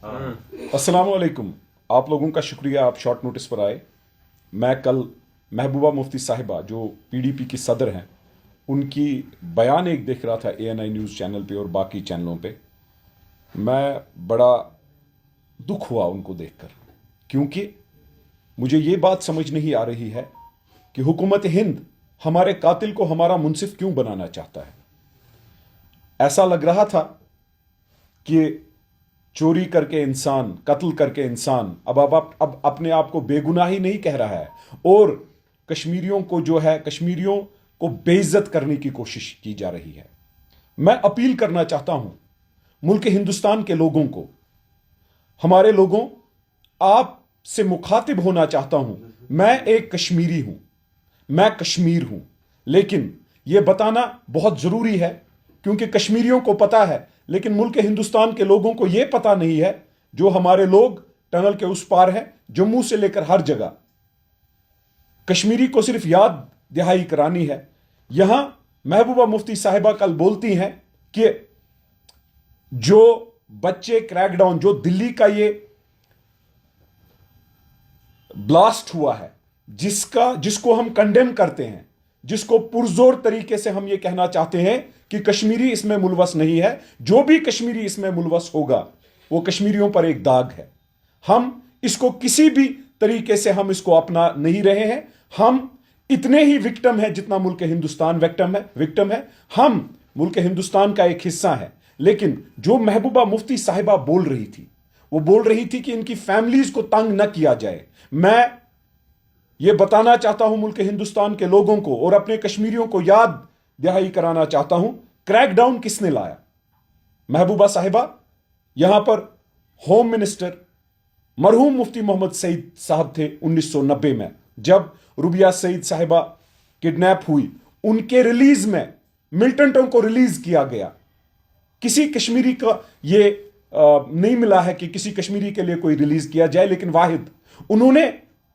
अस्सलाम वालेकुम। आप लोगों का शुक्रिया, आप शॉर्ट नोटिस पर आए। मैं कल महबूबा मुफ्ती साहिबा जो पीडीपी की सदर हैं उनकी बयान एक देख रहा था एएनआई न्यूज़ चैनल पे और बाकी चैनलों पे। मैं बड़ा दुख हुआ उनको देखकर, क्योंकि मुझे ये बात समझ नहीं आ रही है कि हुकूमत हिंद हमारे कातिल को हमारा मुंसिफ क्यों बनाना चाहता है। ऐसा लग रहा था कि चोरी करके इंसान, कत्ल करके इंसान अब अपने आप को बेगुनाही नहीं कह रहा है और कश्मीरियों को जो है, कश्मीरियों को बेइज्जत करने की कोशिश की जा रही है। मैं अपील करना चाहता हूं मुल्क हिंदुस्तान के लोगों को, हमारे लोगों, आप से मुखातिब होना चाहता हूं। मैं एक कश्मीरी हूं, मैं कश्मीर हूं, लेकिन यह बताना बहुत जरूरी है क्योंकि कश्मीरियों को पता है लेकिन मुल्क हिंदुस्तान के लोगों को यह पता नहीं है। जो हमारे लोग टनल के उस पार हैं, जम्मू से लेकर हर जगह, कश्मीरी को सिर्फ याद दहाई करानी है। यहां महबूबा मुफ्ती साहिबा कल बोलती हैं कि जो बच्चे क्रैकडाउन, जो दिल्ली का ये ब्लास्ट हुआ है, जिसको हम कंडेम करते हैं, जिसको पुरजोर तरीके से हम ये कहना चाहते हैं कि कश्मीरी इसमें मुलवस नहीं है, जो भी कश्मीरी इसमें मुलवस होगा वो कश्मीरियों पर एक दाग है। हम इसको किसी भी तरीके से हम इसको अपना नहीं रहे हैं। हम इतने ही विक्टिम है जितना मुल्क हिंदुस्तान विक्टिम है। हम मुल्क हिंदुस्तान का एक हिस्सा है। लेकिन जो महबूबा मुफ्ती साहिबा बोल रही थी, वो बोल रही थी कि इनकी फैमिलीज को तंग न किया जाए। मैं ये बताना चाहता हूं मुल्क हिंदुस्तान के लोगों को और अपने कश्मीरियों को याद दहाई कराना चाहता हूं, क्रैकडाउन किसने लाया। महबूबा साहिबा, यहां पर होम मिनिस्टर मरहूम मुफ्ती मोहम्मद सईद साहब थे 1990 में, जब रुबिया सईद साहिबा किडनैप हुई। उनके रिलीज में मिलिटेंटों को रिलीज किया गया। किसी कश्मीरी का ये नहीं मिला है कि किसी कश्मीरी के लिए कोई रिलीज किया जाए, लेकिन वाहिद उन्होंने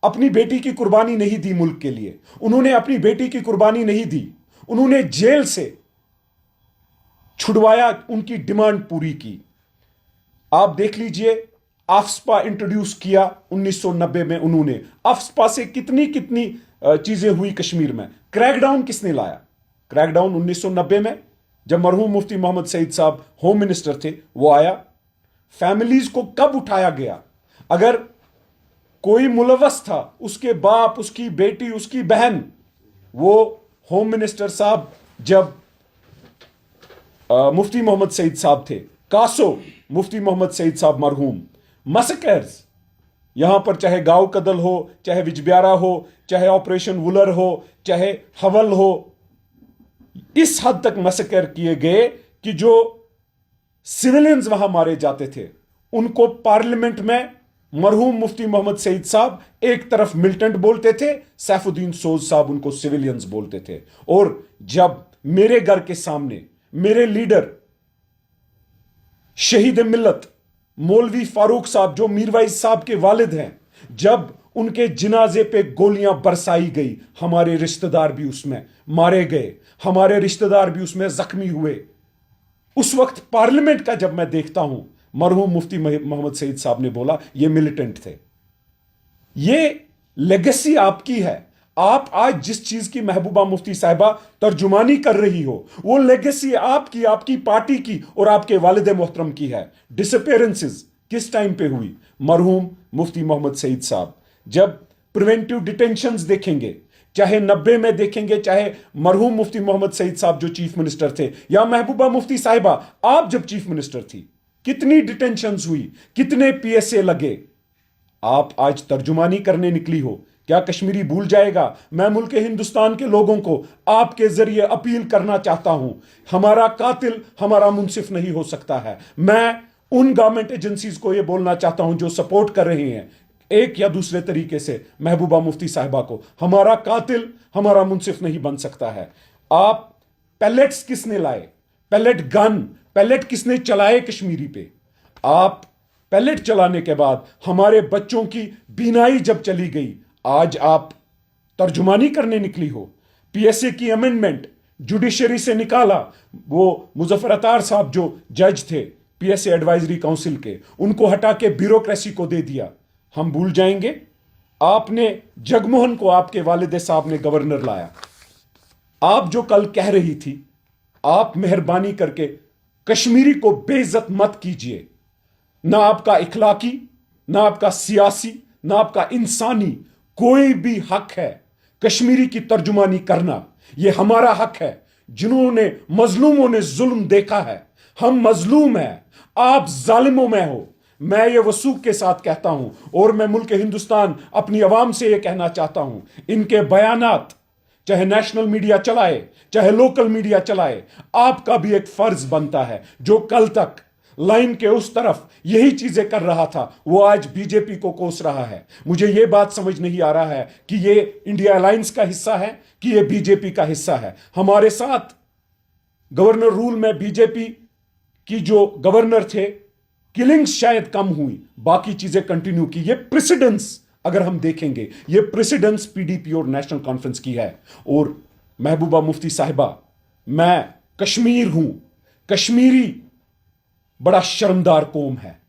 अपनी बेटी की कुर्बानी नहीं दी मुल्क के लिए। उन्होंने अपनी बेटी की कुर्बानी नहीं दी, उन्होंने जेल से छुड़वाया, उनकी डिमांड पूरी की। आप देख लीजिए, अफ्स्पा इंट्रोड्यूस किया 1990 में उन्होंने। अफ्स्पा से कितनी कितनी चीजें हुई कश्मीर में। क्रैकडाउन किसने लाया? क्रैकडाउन 1990 में जब मरहूम मुफ्ती मोहम्मद सईद साहब होम मिनिस्टर थे, वो आया। फैमिलीज को कब उठाया गया? अगर कोई मुलवस था, उसके बाप, उसकी बेटी, उसकी बहन, वो होम मिनिस्टर साहब जब मुफ्ती मोहम्मद सईद साहब थे, कासो मुफ्ती मोहम्मद सईद साहब मरहूम, मसकर्स यहां पर चाहे गांव कदल हो, चाहे विजब्यारा हो, चाहे ऑपरेशन वुलर हो, चाहे हवल हो, इस हद तक मसकर किए गए कि जो सिविलियंस वहां मारे जाते थे, उनको पार्लियामेंट में मरहूम मुफ्ती मोहम्मद सईद साहब एक तरफ मिलिटेंट बोलते थे, सैफुद्दीन सोज साहब उनको सिविलियंस बोलते थे। और जब मेरे घर के सामने मेरे लीडर शहीद मिल्लत मौलवी फारूक साहब, जो मीरवाइज साहब के वालिद हैं, जब उनके जिनाजे पे गोलियां बरसाई गई, हमारे रिश्तेदार भी उसमें मारे गए, हमारे रिश्तेदार भी उसमें जख्मी हुए। उस वक्त पार्लियामेंट का जब मैं देखता हूं, मरहूम मुफ्ती मोहम्मद सईद साहब ने बोला ये मिलिटेंट थे। ये लेगेसी आपकी है। आप आज जिस चीज की महबूबा मुफ्ती साहिबा तर्जुमानी कर रही हो, वो लेगेसी आपकी, आपकी पार्टी की और आपके वालिद मोहतरम की है। डिसअपेयरेंसेस किस टाइम पे हुई? मरहूम मुफ्ती मोहम्मद सईद साहब जब प्रिवेंटिव डिटेंशंस देखेंगे, चाहे 90 में देखेंगे, चाहे मरहूम मुफ्ती मोहम्मद सईद साहब जो चीफ मिनिस्टर थे, या महबूबा मुफ्ती साहिबा आप जब चीफ मिनिस्टर थी, कितनी डिटेंशंस हुई, कितने पीएसए लगे। आप आज तर्जुमानी करने निकली हो। क्या कश्मीरी भूल जाएगा? मैं मुल्क हिंदुस्तान के लोगों को आपके जरिए अपील करना चाहता हूं, हमारा कातिल हमारा मुंसिफ नहीं हो सकता है। मैं उन गवर्नमेंट एजेंसीज को यह बोलना चाहता हूं जो सपोर्ट कर रही हैं एक या दूसरे तरीके से महबूबा मुफ्ती साहिबा को, हमारा कातिल हमारा मुंसिफ नहीं बन सकता है। आप पैलेट्स किसने लाए? पैलेट गन, पैलेट किसने चलाए कश्मीरी पे? आप पैलेट चलाने के बाद हमारे बच्चों की बीनाई जब चली गई, आज आप तर्जुमानी करने निकली हो। पीएसए की अमेंडमेंट जुडिशरी से निकाला, वो मुजफ्फर अतार साहब जो जज थे पीएसए एडवाइजरी काउंसिल के, उनको हटा के ब्यूरोक्रेसी को दे दिया। हम भूल जाएंगे आपने जगमोहन को आपके वालिद साहब ने गवर्नर लाया। आप जो कल कह रही थी, आप मेहरबानी करके कश्मीरी को बेइज्जत मत कीजिए। ना आपका इखलाकी, ना आपका सियासी, ना आपका इंसानी कोई भी हक है कश्मीरी की तर्जुमानी करना। यह हमारा हक है। जिन्होंने मजलूमों ने जुल्म देखा है, हम मजलूम हैं, आप जालिमों में हो। मैं ये वसूख के साथ कहता हूं और मैं मुल्क हिंदुस्तान अपनी आवाम से ये कहना चाहता हूं, इनके बयानात चाहे नेशनल मीडिया चलाए चाहे लोकल मीडिया चलाए, आपका भी एक फर्ज बनता है। जो कल तक लाइन के उस तरफ यही चीजें कर रहा था, वो आज बीजेपी को कोस रहा है। मुझे यह बात समझ नहीं आ रहा है कि ये इंडिया अलायंस का हिस्सा है कि ये बीजेपी का हिस्सा है। हमारे साथ गवर्नर रूल में बीजेपी की जो गवर्नर थे, किलिंग्स शायद कम हुई, बाकी चीजें कंटिन्यू की। ये प्रेसिडेंस अगर हम देखेंगे, ये प्रेसिडेंस पीडीपी और नेशनल कॉन्फ्रेंस की है। और महबूबा मुफ्ती साहिबा, मैं कश्मीर हूं, कश्मीरी बड़ा शर्मदार कौम है,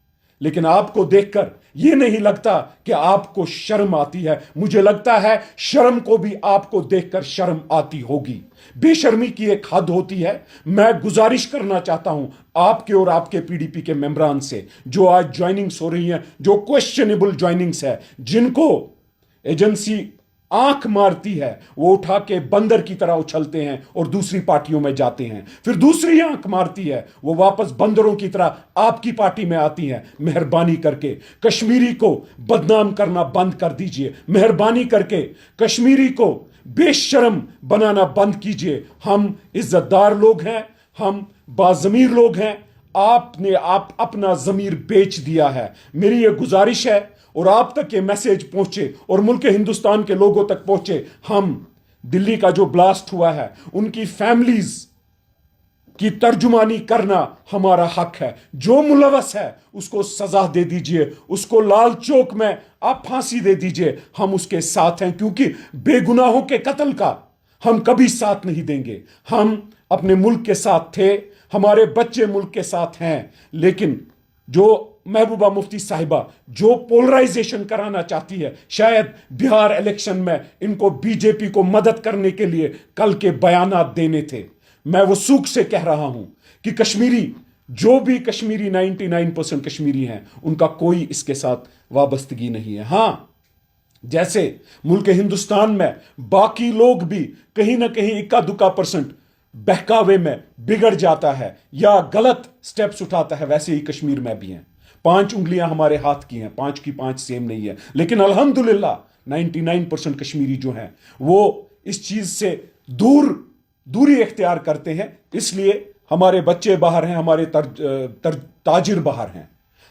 लेकिन आपको देखकर यह नहीं लगता कि आपको शर्म आती है। मुझे लगता है शर्म को भी आपको देखकर शर्म आती होगी। बेशर्मी की एक हद होती है। मैं गुजारिश करना चाहता हूं आपके और आपके पीडीपी के मेंबरान से, जो आज ज्वाइनिंग्स हो रही हैं, जो क्वेश्चनेबल ज्वाइनिंग्स है, जिनको एजेंसी आंख मारती है, वो उठा के बंदर की तरह उछलते हैं और दूसरी पार्टियों में जाते हैं। फिर दूसरी आंख मारती है, वो वापस बंदरों की तरह आपकी पार्टी में आती हैं। मेहरबानी करके कश्मीरी को बदनाम करना बंद कर दीजिए। मेहरबानी करके कश्मीरी को बेशर्म बनाना बंद कीजिए। हम इज्जतदार लोग हैं, हम बाज़मीर लोग हैं। आपने अपना ज़मीर बेच दिया है। मेरी ये गुजारिश है और आप तक ये मैसेज पहुंचे और मुल्क हिंदुस्तान के लोगों तक पहुंचे। हम दिल्ली का जो ब्लास्ट हुआ है, उनकी फैमिलीज की तर्जुमानी करना हमारा हक है। जो मुलवस है उसको सजा दे दीजिए, उसको लाल चौक में आप फांसी दे दीजिए। हम उसके साथ हैं, क्योंकि बेगुनाहों के कत्ल का हम कभी साथ नहीं देंगे। हम अपने मुल्क के साथ थे, हमारे बच्चे मुल्क के साथ हैं। लेकिन जो महबूबा मुफ्ती साहिबा जो पोलराइजेशन कराना चाहती है, शायद बिहार इलेक्शन में इनको बीजेपी को मदद करने के लिए कल के बयानात देने थे। मैं वो सूख से कह रहा हूं कि कश्मीरी, जो भी कश्मीरी 99% कश्मीरी हैं, उनका कोई इसके साथ वाबस्तगी नहीं है। हां, जैसे मुल्क हिंदुस्तान में बाकी लोग भी कहीं ना कहीं इक्का दुक्का % बहकावे में बिगड़ जाता है या गलत स्टेप्स उठाता है, वैसे ही कश्मीर में भी हैं। 5 उंगलियां हमारे हाथ की हैं, 5 की 5 सेम नहीं है। लेकिन अल्हम्दुलिल्लाह 99% कश्मीरी जो हैं वो इस चीज से दूरी इख्तियार करते हैं। इसलिए हमारे बच्चे बाहर हैं, हमारे ताजिर बाहर हैं।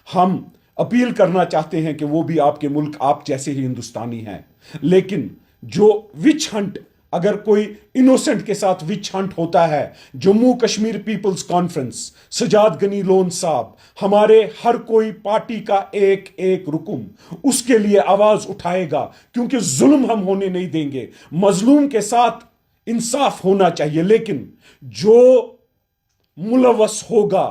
हम अपील करना चाहते हैं कि वो भी आपके मुल्क आप जैसे ही हिंदुस्तानी हैं। लेकिन जो विच हंट, अगर कोई इनोसेंट के साथ विच हंट होता है, जम्मू कश्मीर पीपल्स कॉन्फ्रेंस, सजाद गनी लोन साहब, हमारे हर कोई पार्टी का एक एक रुकन उसके लिए आवाज उठाएगा, क्योंकि जुल्म हम होने नहीं देंगे। मजलूम के साथ इंसाफ होना चाहिए, लेकिन जो मुलवस होगा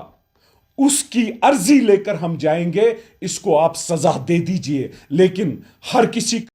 उसकी अर्जी लेकर हम जाएंगे। इसको आप सजा दे दीजिए, लेकिन हर किसी